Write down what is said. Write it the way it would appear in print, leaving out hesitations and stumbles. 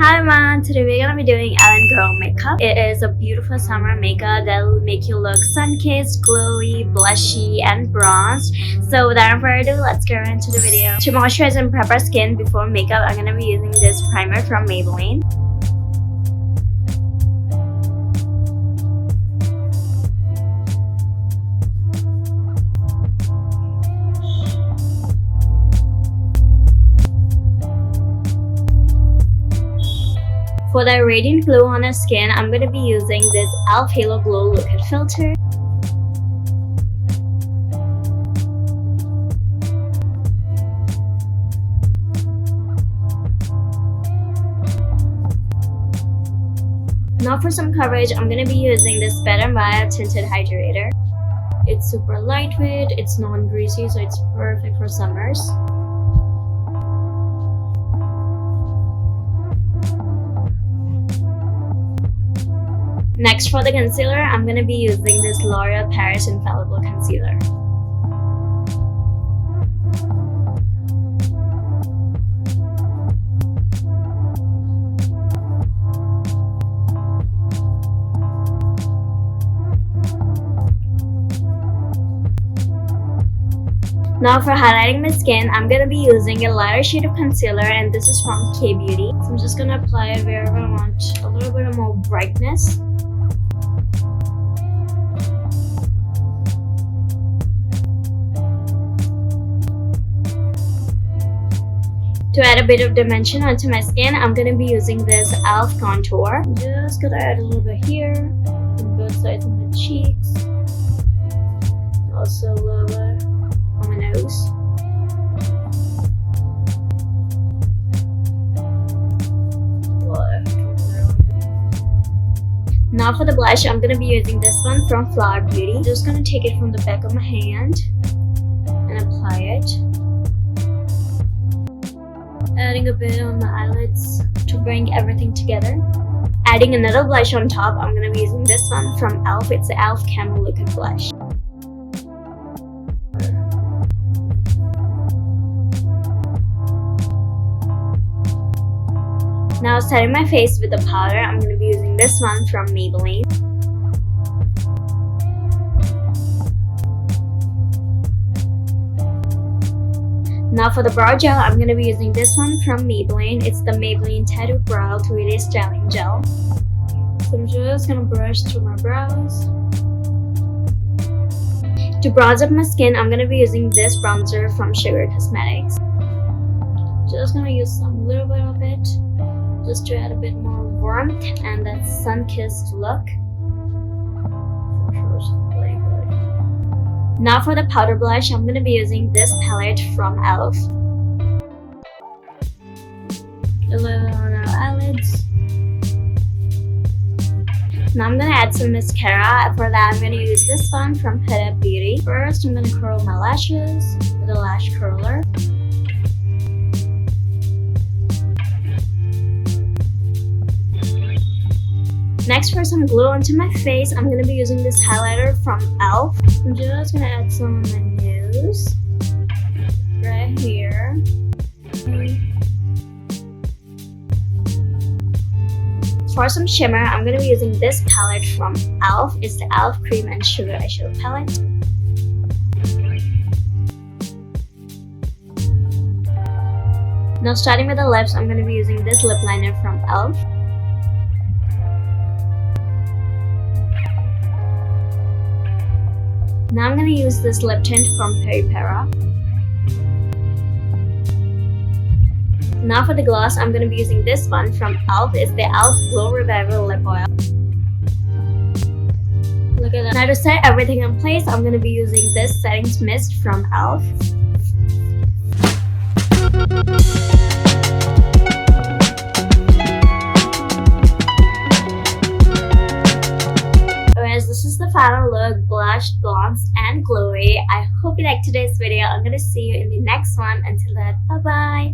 Hi everyone, today we're gonna be doing islandgirl makeup. It is a beautiful summer makeup that will make you look sun-kissed, glowy, blushy, and bronzed. So without further ado, let's get right into the video. To moisturize and prep our skin before makeup, I'm gonna be using this primer from Maybelline. For the radiant glow on our skin, I'm going to be using this e.l.f. Halo Glow Liquid Filter. Now for some coverage, I'm going to be using this Wet n Wild Tinted Hydrator. It's super lightweight, it's non-greasy, so it's perfect for summers. Next, for the concealer, I'm going to be using this L'Oreal Paris Infallible Concealer. Now for highlighting my skin, I'm going to be using a lighter shade of concealer, and this is from K-Beauty. So I'm just going to apply it wherever I want a little bit more brightness. To add a bit of dimension onto my skin, I'm going to be using this e.l.f. contour. I'm just going to add a little bit here, on both sides of my cheeks, also a little bit on my nose. Now for the blush, I'm going to be using this one from Flower Beauty. I'm just going to take it from the back of my hand and apply it. Adding a bit on my eyelids to bring everything together. Adding another blush on top, I'm going to be using this one from e.l.f. It's the e.l.f. Camel Liquid Blush. Now setting my face with a powder, I'm going to be using this one from Maybelline. Now for the brow gel, I'm going to be using this one from Maybelline. It's the Maybelline Tattoo Brow 3-Day Styling Gel. So I'm just going to brush through my brows. To bronze up my skin, I'm going to be using this bronzer from Sugar Cosmetics. Just going to use some little bit of it, just to add a bit more warmth and that sun-kissed look. Now for the powder blush, I'm going to be using this palette from e.l.f. A little on our eyelids. Now I'm going to add some mascara. For that, I'm going to use this one from Huda Beauty. First, I'm going to curl my lashes with a lash curler. Next, for some glow onto my face, I'm going to be using this highlighter from e.l.f. I'm just going to add some on my nose, right here. For some shimmer, I'm going to be using this palette from e.l.f. It's the e.l.f. Cream and Sugar Eyeshadow Palette. Now starting with the lips, I'm going to be using this lip liner from e.l.f. Now I'm going to use this lip tint from Peripera. Now for the gloss, I'm going to be using this one from e.l.f. It's the e.l.f. Glow Revival Lip Oil. Look at that. Now to set everything in place, I'm going to be using this settings mist from e.l.f. This is the final look, blushed, bronzed, and glowy. I hope you liked today's video. I'm going to see you in the next one. Until then, bye-bye.